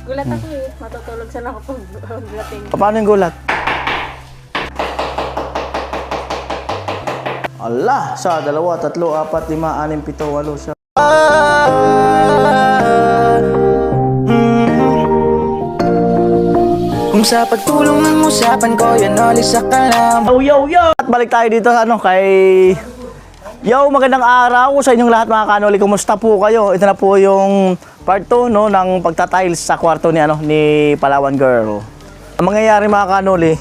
Gulat ako eh. Matutulog sana ako pag-lating. Paano yung gulat? Allah, sa 2, 3, 4, 5, 6, 7, 8, 9. Kung sa pagtulong ng usapan ko, yan ulit sa kalam. Yo! At balik tayo dito kay... Yo, magandang araw sa inyong lahat mga kanoli. Kumusta po kayo? Ito na po yung part 2 no, ng pagtatiles sa kwarto ni Palawan Girl. Ang mangyayari mga kanoli,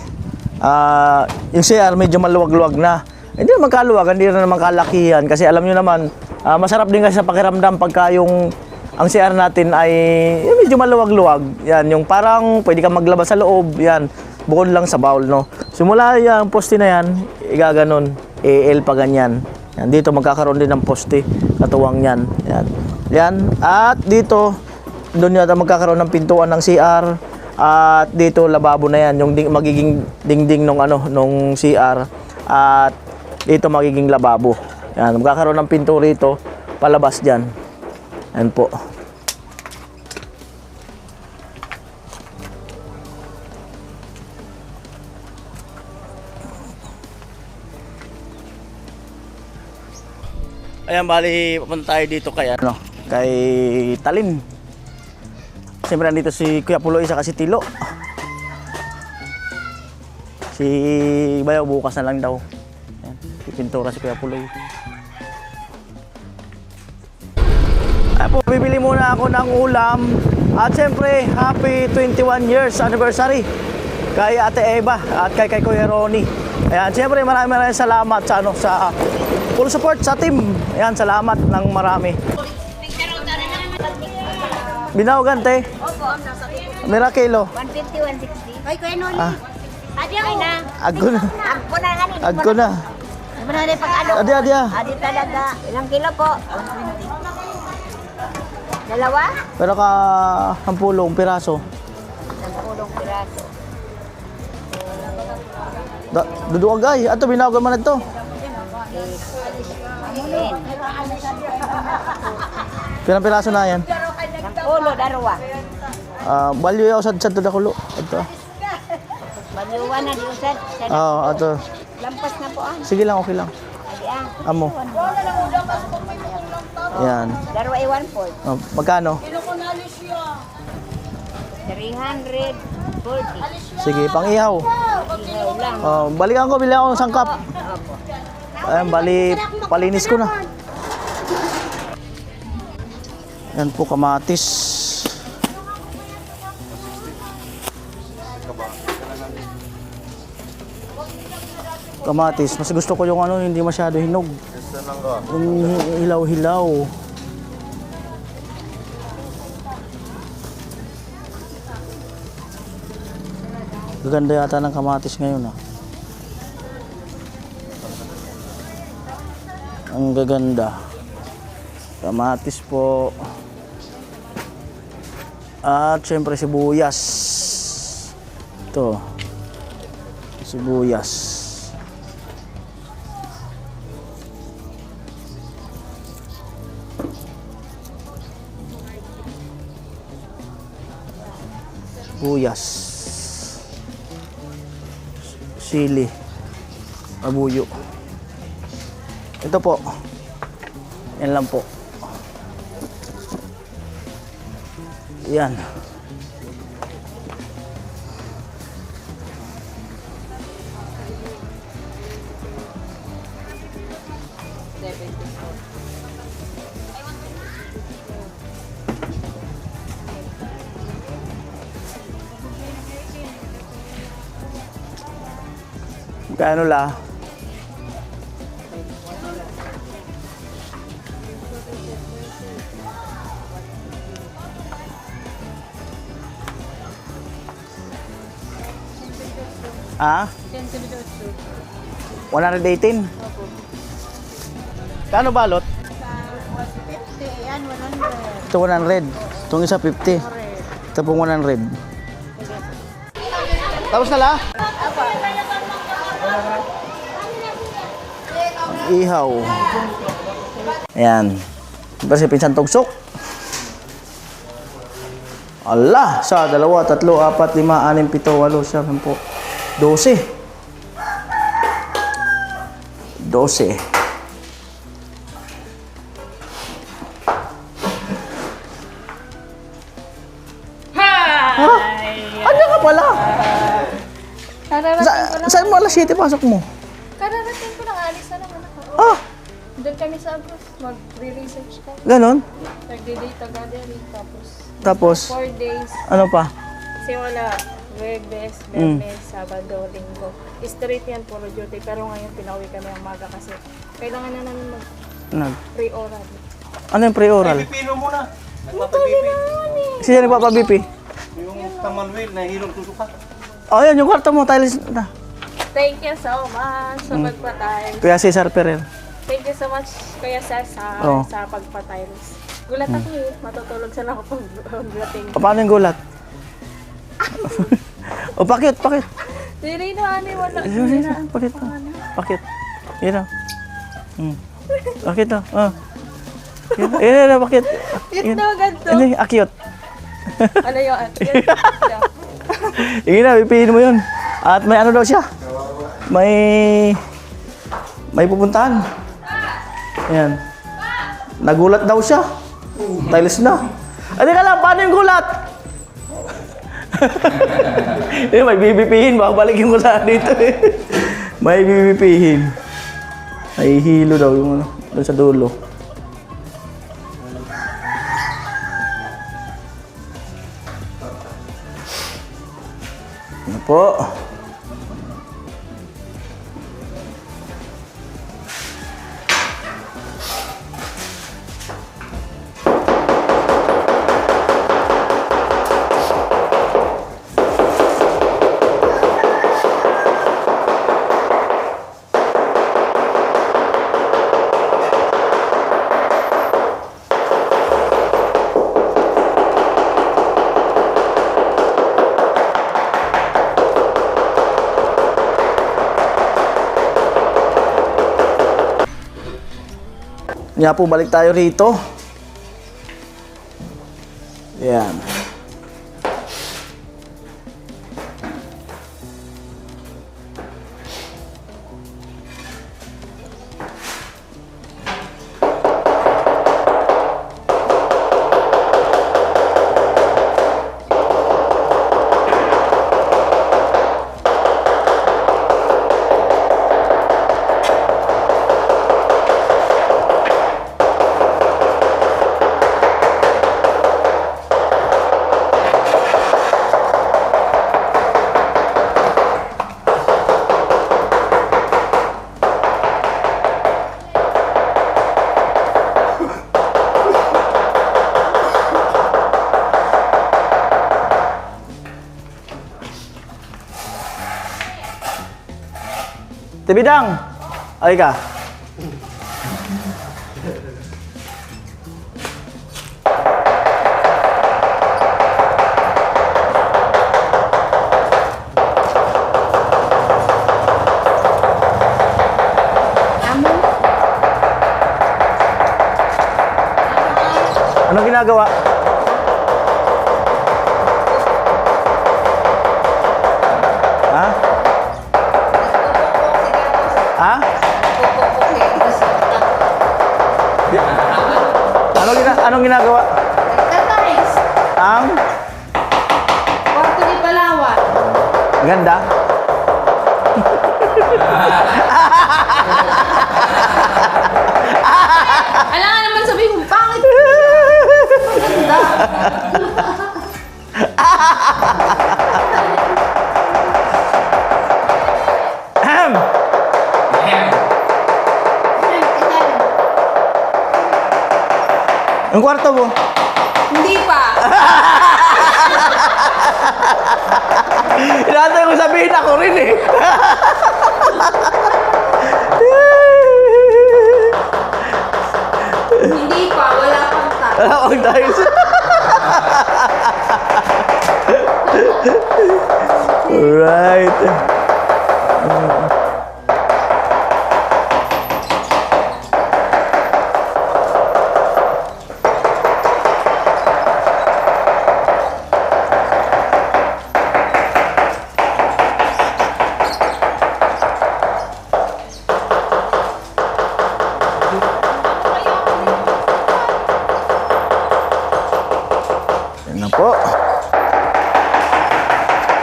yung CR medyo maluwag-luwag na. Hindi naman kaluwag, hindi naman kalakihan. Kasi alam nyo naman, masarap din kasi sa pakiramdam pagka ang CR natin ay medyo maluwag-luwag. Yan, yung parang pwede kang maglabas sa loob. Yan, bukod lang sa bowl, no. Simula yung poste na yan, igaganon, EL pa ganyan. Yan, dito magkakaroon din ng poste, katuwang yan. Yan. Yan. At dito, doon yata magkakaroon ng pintuan ng CR. At dito lababo na yan, yung magiging dingding nung CR. At dito magiging lababo. Yan, magkakaroon ng pinto rito, palabas diyan. Yan po. Ayan, bali, papunta tayo dito kay Talim. Siyempre nandito si Kuya Puloy sa si Tilo. Si Bayaw bukas na lang daw. Ayan, pipintura si Kuya Puloy. Ay po, bibili muna ako ng ulam. At siyempre, happy 21 years anniversary kay Ate Eva at kay Kuya Ronnie. Ayan, siyempre maraming salamat sa full support sa team. Ayan, salamat ng marami. Binawagan, te? Opo. Mira kilo. 150, 160. Ay, Kuya Noli. Adi ako na. Agko na. Agko na nga. Agko na. Ano na pag ano? Adi. Adi talaga. Ilang kilo po? 120. Dalawa? Pero ka hampulong piraso. 10 piraso. Duduwag ay. Ato, binawagan man ito. Pirang piraso na yan? 10, darawa. Balyo yaw sad to dakulo. Ito. Balyuan na diusad. Oo, ato. Lampas na po ah. Sige lang, okay lang. Adi ah. Amo. Yan. Darawa ay 1/4. Oh, magkano? 340. Sige, pang-ihaw. Ilaw lang. Oh, balikan ko, bili ako ng sangkap. Opo. Ayan, bali, palinis ko na. Yan po, kamatis. Kamatis, mas gusto ko yung hindi masyado hinog. Yung hilaw-hilaw. Gaganda yata ng kamatis ngayon ah. Ang gaganda. Kamatis po. At syempre sibuyas. Ito. Sibuyas. Sibuyas. Sili. Abuyo. Ito po. Yan lang po. Yan. Kano la? Ah? 118? Kano balot? 50, yan, 100. Ito 100. Itong isa 50. Ito pong 100. Tapos na la? Ihaw. Ayan. Kasi pinsan tugsok. Ala, sa 2, 3, 4, 5, 6, 7, 8, 9, 10, 12. 12. Ano ka pala? Kararating ko lang. Saan mo alas 7 pasok mo? Kararating ko lang. Alis na naman ako. Ah, Doon kami sa Agos. Mag-re-research ka. ganon. Nag-data gathering. Tapos Tapos, 4 days. ano pa? Kasi wala. Webes, Bermes, Sabado, Linggo. Straight yan, puro duty. Pero ngayon, pinauwi kami ang maga kasi kailangan na namin Nag. mag-pre-oral. Ano yung pre-oral? Pipino muna. Matabi na naman eh. Sino nagpapa-BP? Yung Tamanwil na hilong tusuka. Oh, yan, yung kwarto mo, tiles na. Thank you so much sa pagpatay. Kuya Cesar Perel. Thank you so much, Kuya Cesar, Oo. sa pagpatiles. Gulat ako eh. Matutulog sana ako pag-dating. Paano yung gulat? O, pakit. Hindi na ano wala. Pakit. Pakit. Yun na. Pakit na. Yun na, pakit. Yun na ganito. Ano yung akyot? Ano yun? Yun na, pipihin mo yun. At may ano daw siya? May pupuntahan. Ayan. Nagulat daw siya. Tiles na. Ano ka lang, paano yung gulat? May bibipihin, babalik yung gulat dito eh. May bibipihin. May hilo daw yung ano, doon sa dulo. Ano po? Kaya po, balik tayo rito. Yan. Tibidang! Ay ka. Anong ginagawa? Ha? Ha? Anong ginagawa? Tataris. Ang Kwarto ni Palawan. ganda. Alam nga naman sabihin mo, pangit. Ahem. Ang kwarto mo? Hindi pa. Inaantay ko sabihin ako rin eh. Hindi pa. Wala pang ta. Wala akong tiles. Alright.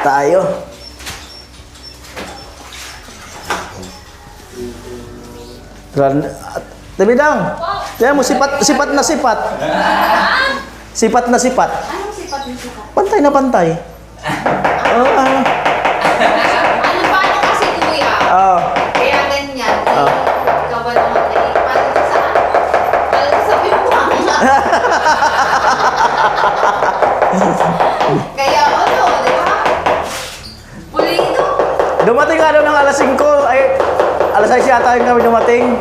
tayo. Tabidang. Tiyan mo, sipat na sipat. Sipat na sipat. Anong sipat na sipat? Pantay na pantay. Oo, Ano paano kasi kuya? Oo. Kaya ganyan. Ikaw ba naman paano sa paano sa pimpang? Kaya ano, di ba? Pulido. Dumating nga daw ng alas 5. Ay, alas 6 yata yung kami dumating.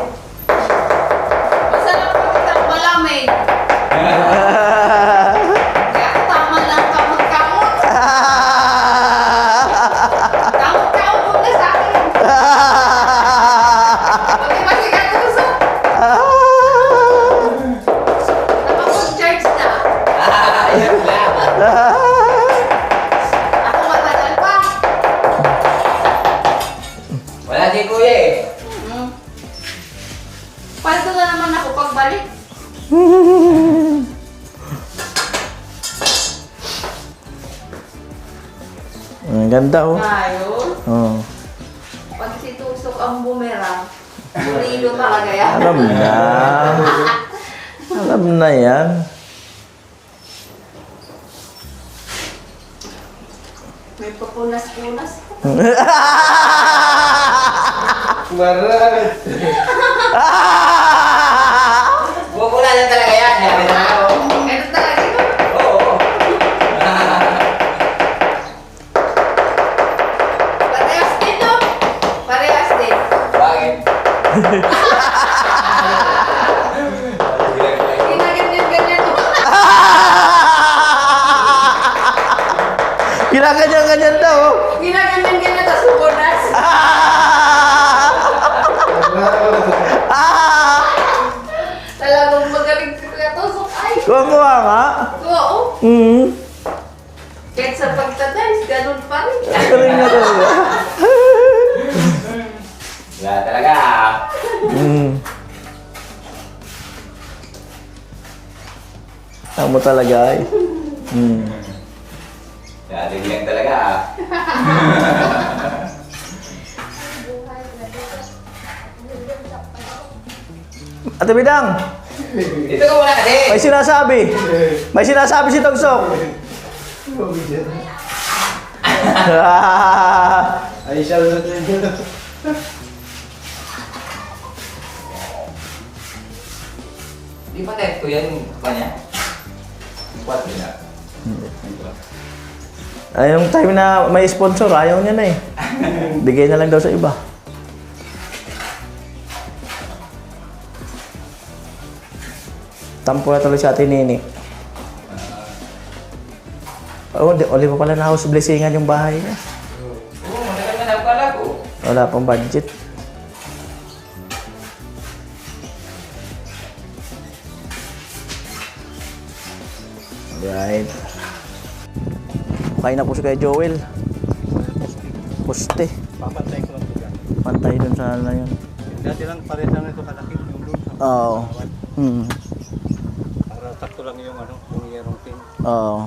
Masarap po kitang malamig. Kaya tama lang kamot-kamot. Kamot-kamot muna sa akin. Pati ba si Katuso? Napapag-charge na. Ako matagal pa. Wala si kuya eh. Paldo na naman ako pagbalik. Ang ganda oh. Ayun. Oo. Pag situsok ang bumerang, pulido talaga yan. Alam na. Alam na yan. May papunas-punas. Marat. Bukula na talaga yan. Sabi na ako. Ano talaga yun? Oo. Parehas din, no? Parehas din. Bakit? Ginaganyan-ganyan mo. Ginaganyan-ganyan daw. Oh. Ginaganyan-ganyan, tas pupunas. Talagang magaling si Kuya Tusok. Ay, Kuha nga. oo. Kahit sa pagtatiles, ganun pa rin. Galing na talaga. Wala talaga. Tama talaga ay. Dati lang talaga. Ate Bidang, Dito ka muna kasi. may sinasabi. May sinasabi si Togsok. Ay, siya lang natin. Di ba type ko yan pa niya? What na? Ay, yung time na may sponsor, ayaw niya na eh. Bigay na lang daw sa iba. Tampo na tuloy sa atin, Nini. Oh, oli pa pala na house blessingan yung bahay niya. Oo, matagal na pala ko. Wala pang budget. Right. Kain na po si Kuya Joel. Poste. Papantay ko lang ito dyan. Pantay dun sa ano na yun. Dati lang pares lang ito kalaki yung doon. Oo. Para sakto lang yung ano, yung yerong pin. Oo.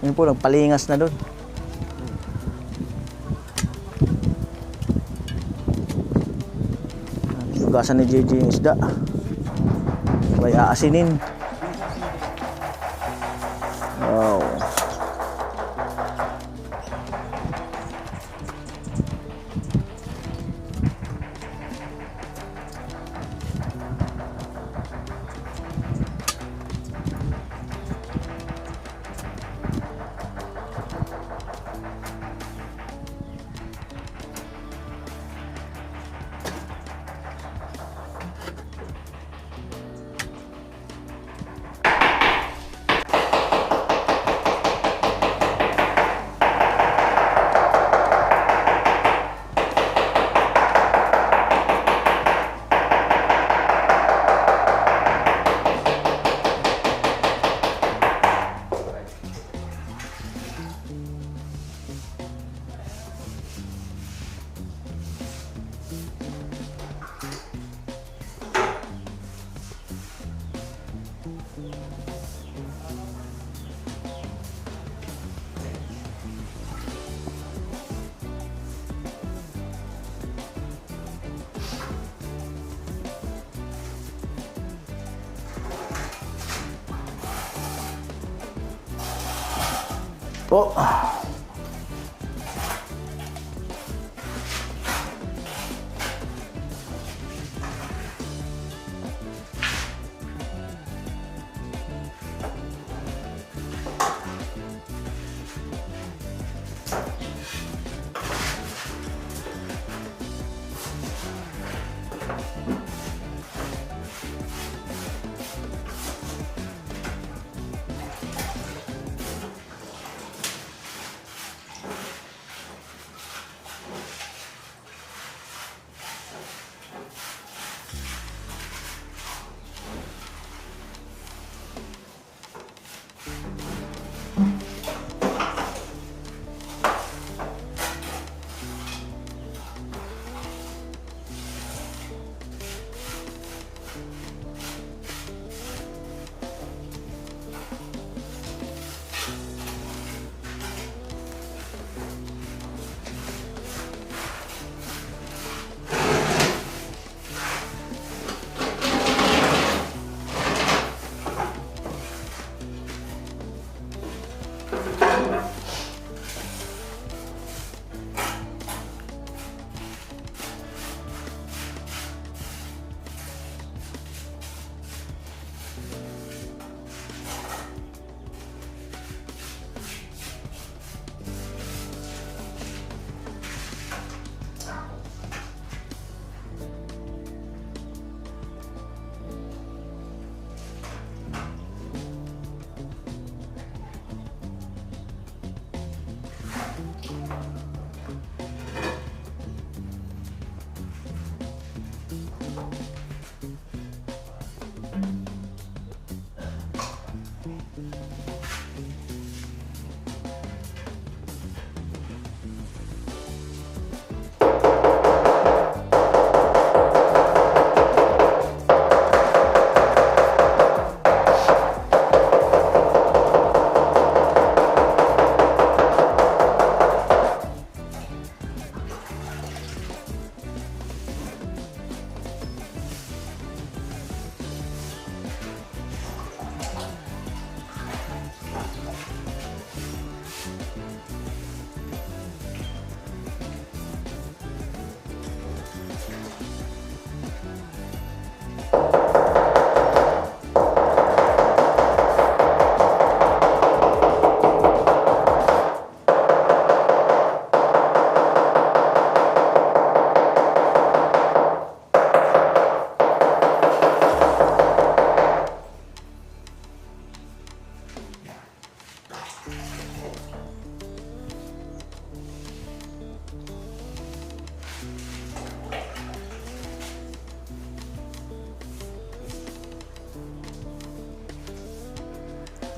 Yun po, nagpalingas na dun. Hugasan ni JJ yung isda. Sabay aasinin. Wow. po.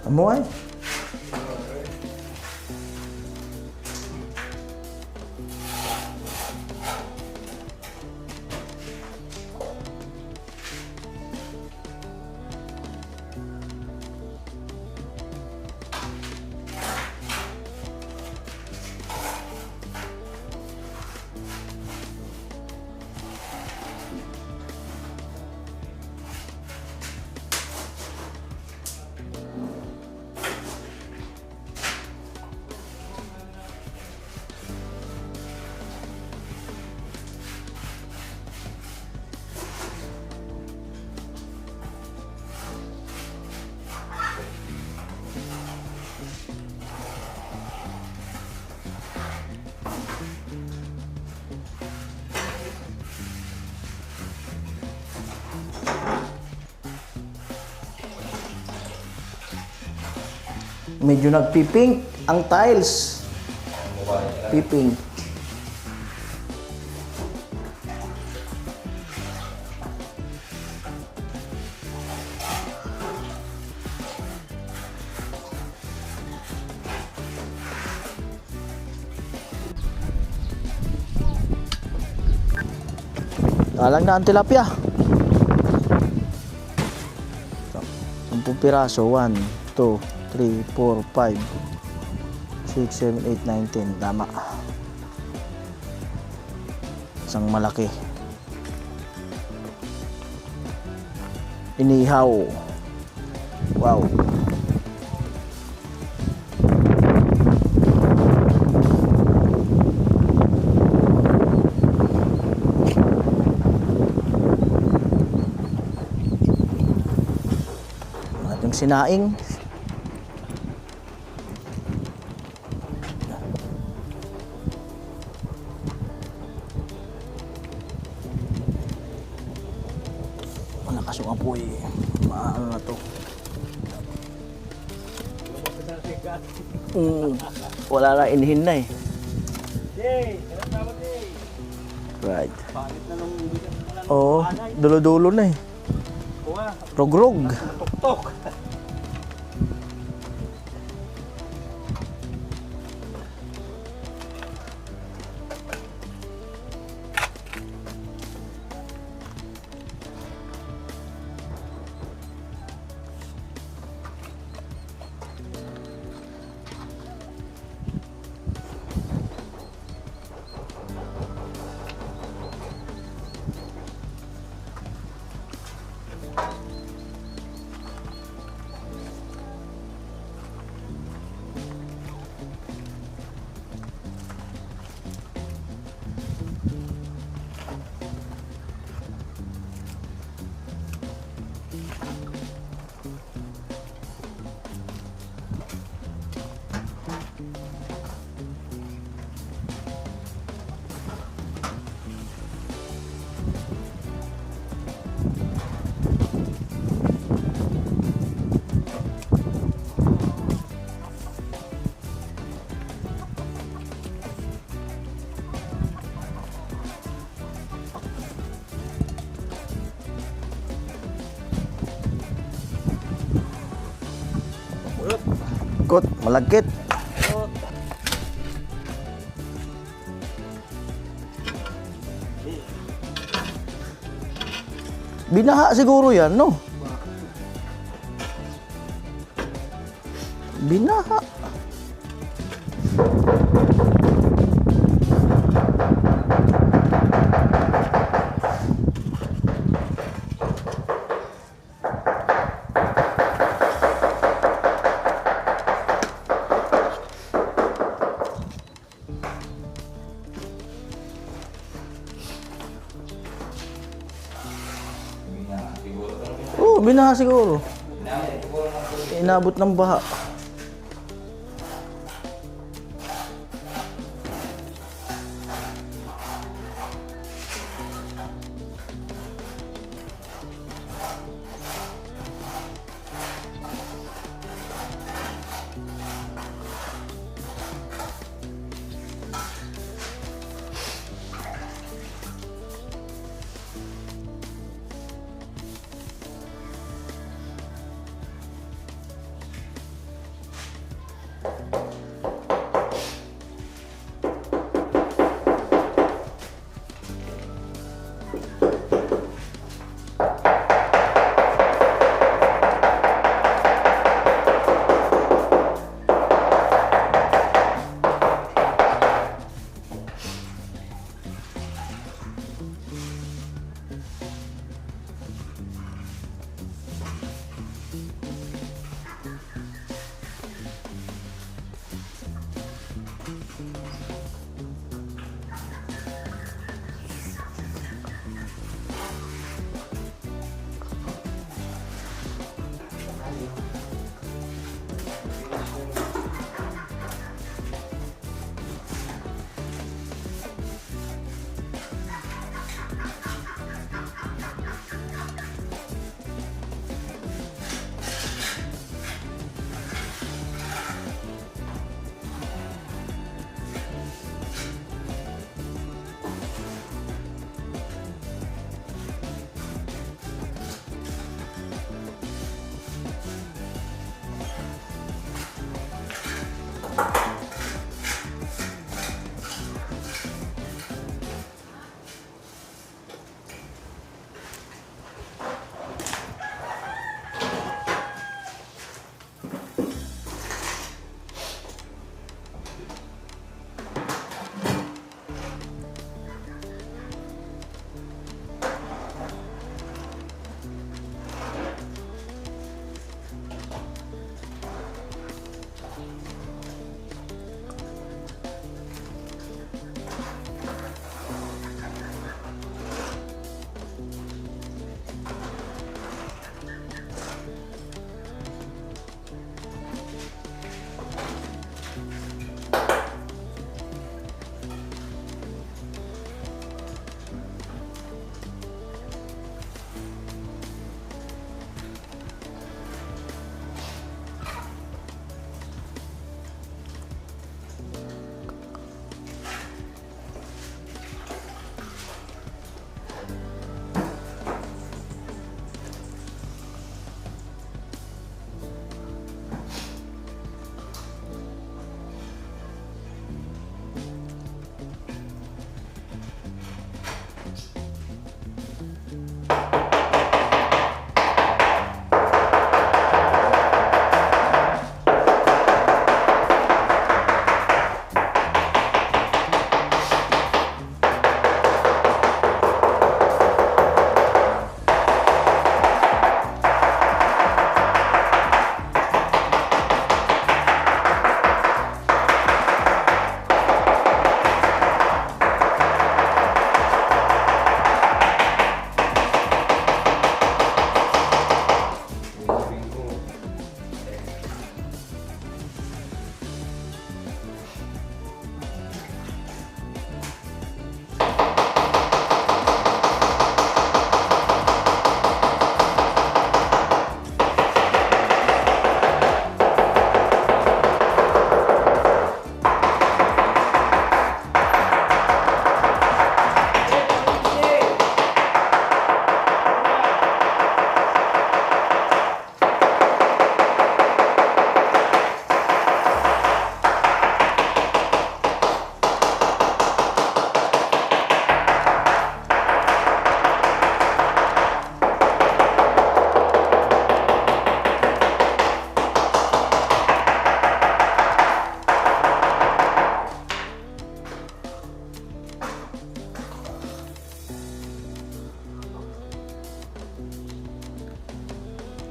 Amoy. Medyo nagpipink ang tiles. Pipink. Talang na ang tilapia. 10 piraso. 1, 2, 3, 4, 5, 6, 7, 8, 9, 10. Tama. Isang malaki. Inihaw. Wow. sinaing. Malakas yung apoy. Maano na to. Wala na, inhin na eh. Right. Palit na nung bigat na lang. Oo, dulo-dulo na eh. Kuha, Rogrog. tok-tok. Kot, malagkit. Binaha siguro yan, no? Binaha. Oo, binaha siguro. Inabot ng baha.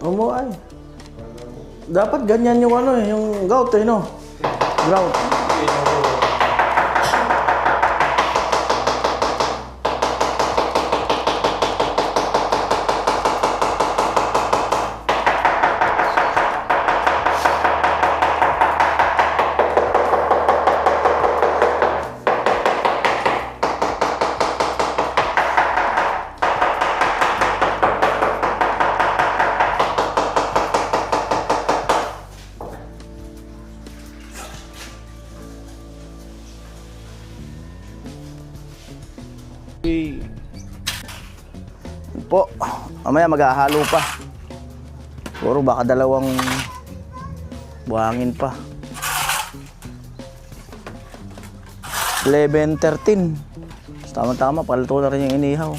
Umuay. Dapat ganyan yung ano eh, yung gout eh, no? Grout. Po, mamaya maghahalo pa. Puro baka dalawang buhangin pa. 11:13. Tama-tama, paluto na rin yung inihaw.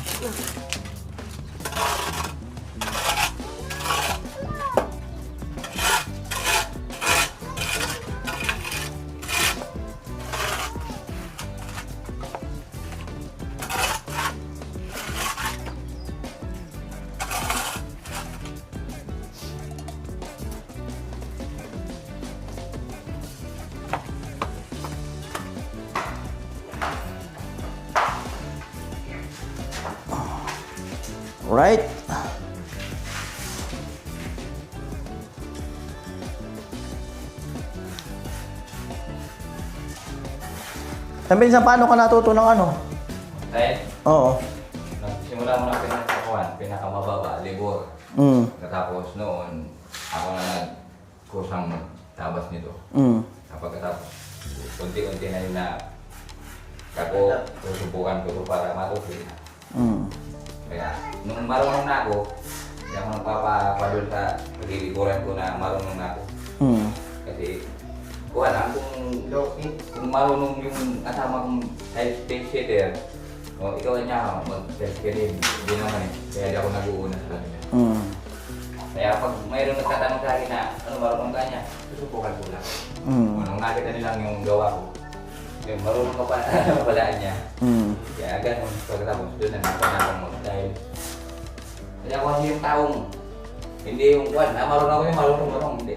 Right. Minsan paano ka natuto ng ano? Dahil, Oo. nagsimula mo na pinakakuhan, pinakamababa, libor. Katapos noon, ako na nagkusang tabas nito. Kapagkatapos, unti-unti na yun na ako susubukan ko para matuto. Kaya, nung marunong na ako, hindi ako nagpapadol sa paglilikuran ko na marunong na ako. Kasi, kuha lang kung marunong yung kasama kong space sitter, o ikaw niya mag-test ka din, hindi naman eh. Kaya di ako nag-uuna sa kanila. Kaya pag mayroong nagtatanong sa akin na ano marunong ka niya, susubukan ko lang. Nung nakita nilang yung gawa ko, yung marunong ka pa, palaan niya. Kaya ganun, pagkatapos doon na napanakang mo. Dahil ako kasi yung taong, hindi yung kwan, marunong ako yung marunong, hindi.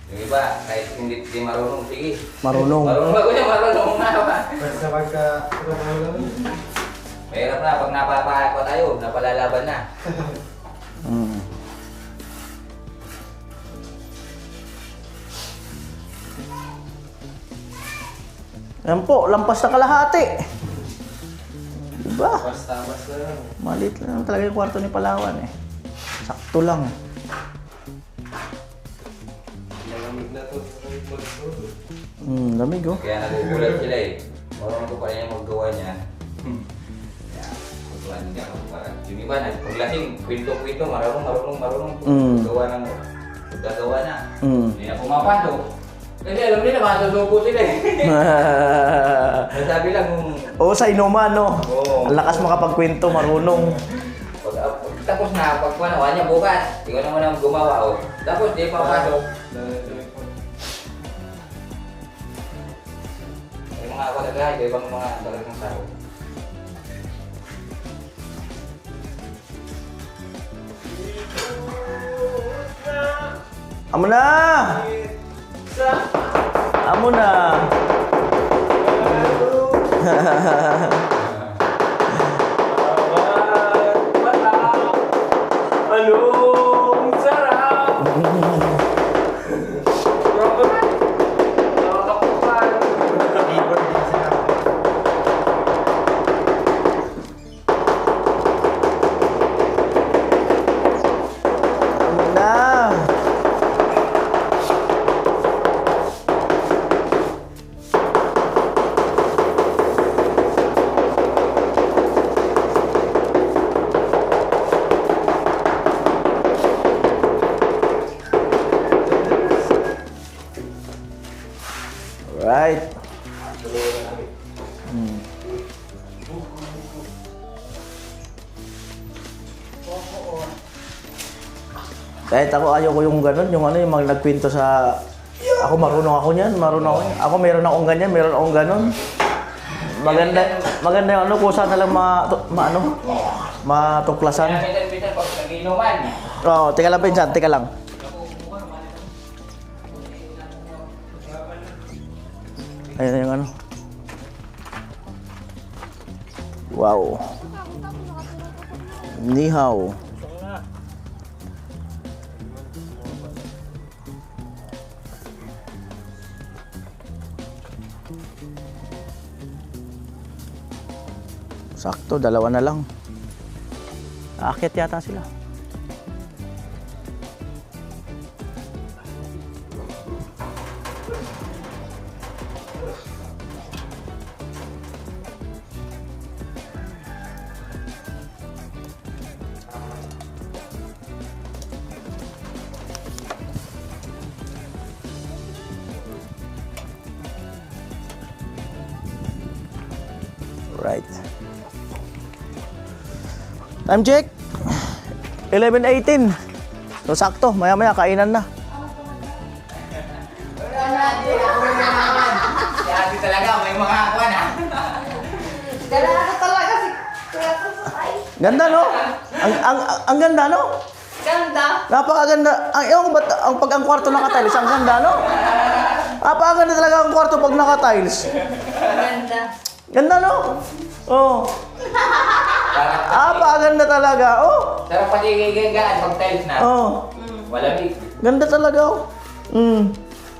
Yung iba, kahit hindi marunong, sige. Marunong. Marunong ako niya, marunong na ba? Basta pagka Mahirap na, pag napapako tayo, napalalaban na. Yan po, lampas na kalahati. Diba? basta lang. Maliit lang talaga yung kwarto ni Palawan eh. Sakto lang. Malamig na to. Lamig oh. Kaya nagugulat sila eh. Marunong ko pa rin yung maggawa niya. Kaya, kutuan niya ako para. Yung iba, paglasing, kwento-kwento, marunong. Gawa ng gagawa na. Hindi na pumapasok. Kasi alam nila, masusuko sila eh. Nasabi lang kung Oo, sa inuman no. Oo. Ang lakas makapagkwento, marunong. pag tapos na, pag panawa niya bukas, ikaw naman ang gumawa oh. Tapos di papasok. Yung mga ako naglahay, ibang mga talagang sahod. Amo na! Amo na! Anong sarap! Ibon din sila. Amo na! Right. Kahit ako ayaw ko yung ganun, yung ano, yung mga nagkwento sa... Ako marunong ako niyan, marunong ako. Ako meron akong ganyan, meron akong ganun. Maganda. maganda yung ano, kusa na lang matuklasan. Kaya minsan pag nag-inuman. Oo, teka lang pinsan, teka lang. Ayan na yung ano. Wow. Ni hao. Sakto, dalawa na lang. Aakyat yata sila. Right. Time check. 11:18. So sakto, maya-maya kainan na. Si ate talaga, may mga akuan ha. Galala talaga si Kuya Kusay. Ganda no? Ang ganda no? Ganda. Napakaganda. Ang pag ang kwarto naka-tiles, ang ganda no? Napakaganda talaga ang kwarto pag naka-tiles. Ganda. Ganda no? Oh. Napakaganda talaga. Oh. Sarap pati gagagaan pag tiles na. Oh. Malamig. Ganda talaga oh. Mm.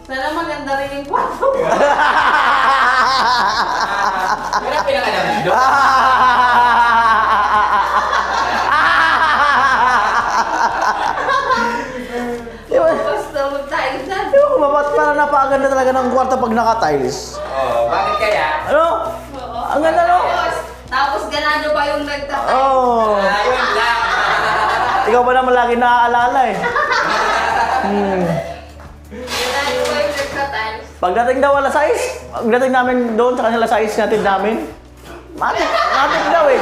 Sana maganda rin yung kwarto. Kaya pinakalam doon. Basta magtayo na. Di ba kung ba't parang napakaganda talaga ng kwarto pag naka-tiles? Oh, bakit kaya? Ano? Ang ganda no? Tapos ganado pa yung nagtatay. Oh. Ayun lang. Ikaw ba naman lagi naaalala eh? Ganado pa yung nagtatay. Pagdating daw alas 6, pagdating namin doon sa kanila 6 natin namin, matik daw eh.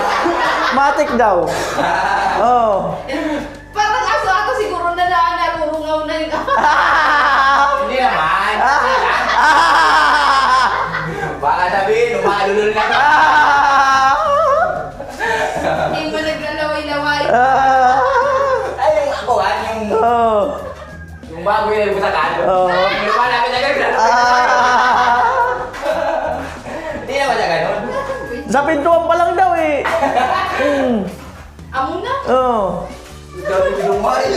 Matik daw. Oh. Parang aso ako siguro na narurungaw na yung Hindi naman. Baka sabihin, umalulol na ka. Hindi mo naglalaway-laway. Ay, yung akuan, yung bago yung sa kano. Yung lumalapit na gano'n. Hindi naman na gano'n. Sa pintuan pa lang daw eh. Amo na. Oh. Dami lumay.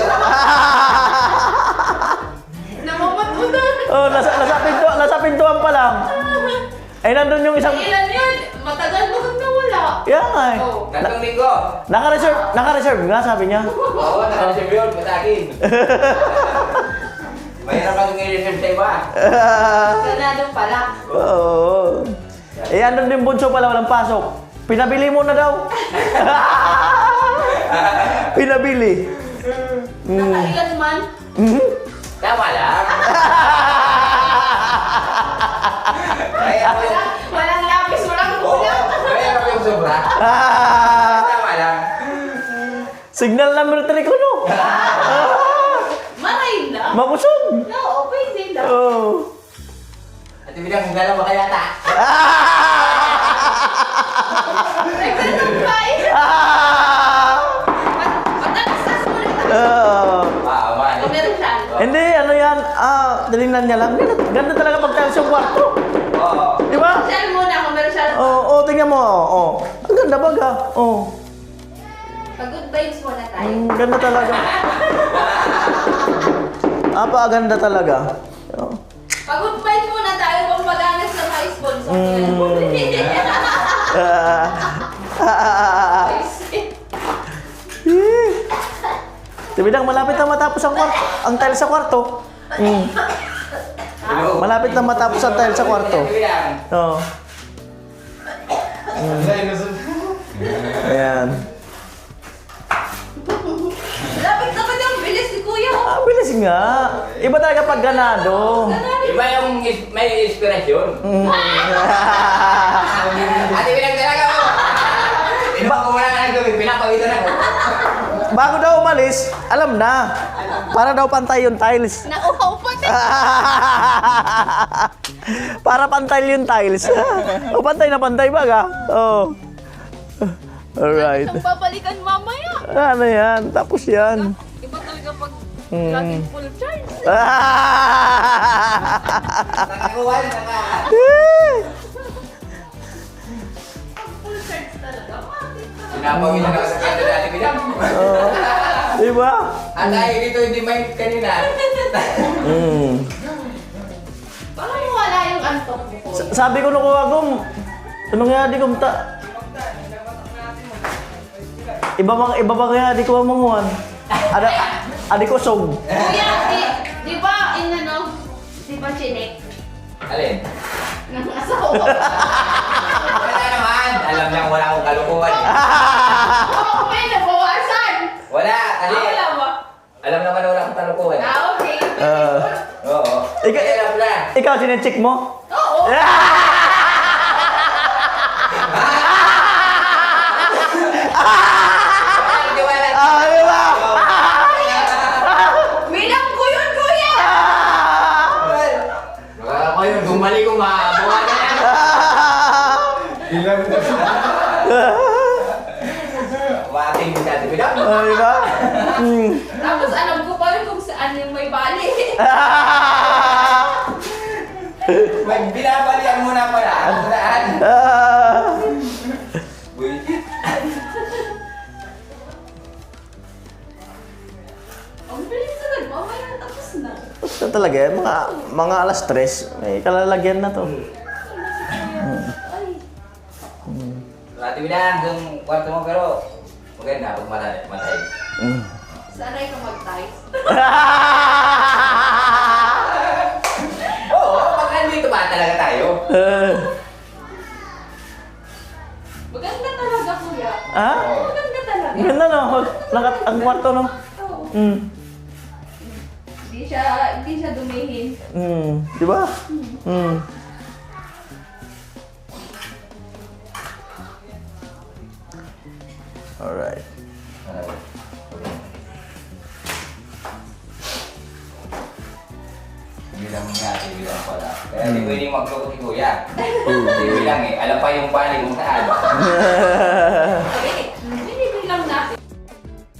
Namamatunan. Oh, nasa pintuan pa lang. Eh, nandun yung isang... Ilan yun? Matagal mo kang nawala. Yeah nga eh. Oh. Tatlong linggo. Naka-reserve nga, sabi niya. Oo, nakareserve yun. Patakin. Mayroon kang i-reserve sa iba. Ganado pala. Oo. Eh, andun din bunso pala, walang pasok. Pinabili mo na daw. Pinabili. Nakailan man. Tama lang. Kaya ako yung... Walang lapis, walang Oo, kulang. kaya ako yung sobra. Tama lang. Signal number 3 ko, no? Maray na. Mabusog. Oo, pwede na. Oh. At ibigay kong dalawa kaya ta. Nagtanong ka eh. Matapos mo rin tayo. Oh. Man. Komersyal. Hindi, ano yan? Dinignan niya lang. Ganda talaga pag-tiles yung kwarto. Oo. Di ba? Komersyal muna, komersyal. Oo, tingnan mo. Oh. Ang ganda baga. Oh. Pag-good vibes muna tayo. Ang ganda talaga. Ganda talaga. Oh. Pag-good vibes muna tayo kung maganas na may sponsor. Tibidang, malapit na matapos ang kwarto. Ang tile sa kwarto. Malapit na matapos ang tile sa kwarto. Oo. Ayan. Lapit naman yung bilis ni Kuya. Bilis nga. Iba talaga pag ganado. Iba yung may inspirasyon. Ate, pinagdalaga mo. Inuha ko wala na nagawin, pinapawitan ako. Bago daw umalis, alam na. Para daw pantay yung tiles. Nauhaw pa na. Para pantay yung tiles. O, pantay na pantay baga. Oh. Alright. Isang babalikan mamaya. Ano yan? Tapos yan. Iba talaga pag laging full charge. Nakakuha na ka. Full charge talaga. Pinapawin na ako sa kanta dati pinap. Diba? At ay dito hindi may kanina. Parang wala yung antok mo ko. Sabi ko nung kung ano nga di kong ta... Iba ba kaya di ko mamuhan? Adi ko sog. Kuya, di ba di ba chinek? Alin? Ng asawa. Wala naman. Alam niyang wala akong kalukuhan. Oo, may nabawasan. Wala. Kasi Wala ba? alam naman na wala akong kalukuhan. Okay. Oo. Alam na. Ikaw, sinecheck mo? Oo. Diba? Bilang ko yun, kuya! Ako yun, gumali ko mabuha na yan. Ilang Waking sa ating pinap. Diba? Tapos alam ko pa rin kung saan yung may bali. Binabalian mo na pala. Ang saan? Buisit. Ang bilis na mamaya tapos na. Basta talaga, mga alas 3, may kalalagyan na to. Ay, Ate Bilang, yung kwarto mo pero maganda pag matay. sanay ka mag-ties. Oo, pag nandito ba talaga tayo? Maganda talaga, kuya. Ha? Maganda talaga. Ganda no? Ang kwarto no? Oo. Hindi siya dumihin. Diba? Alright. Bilang niya, bilang pala. Kaya hindi pwedeng magloko si Kuya. Bilang alam pa yung bali kung saan. Sabi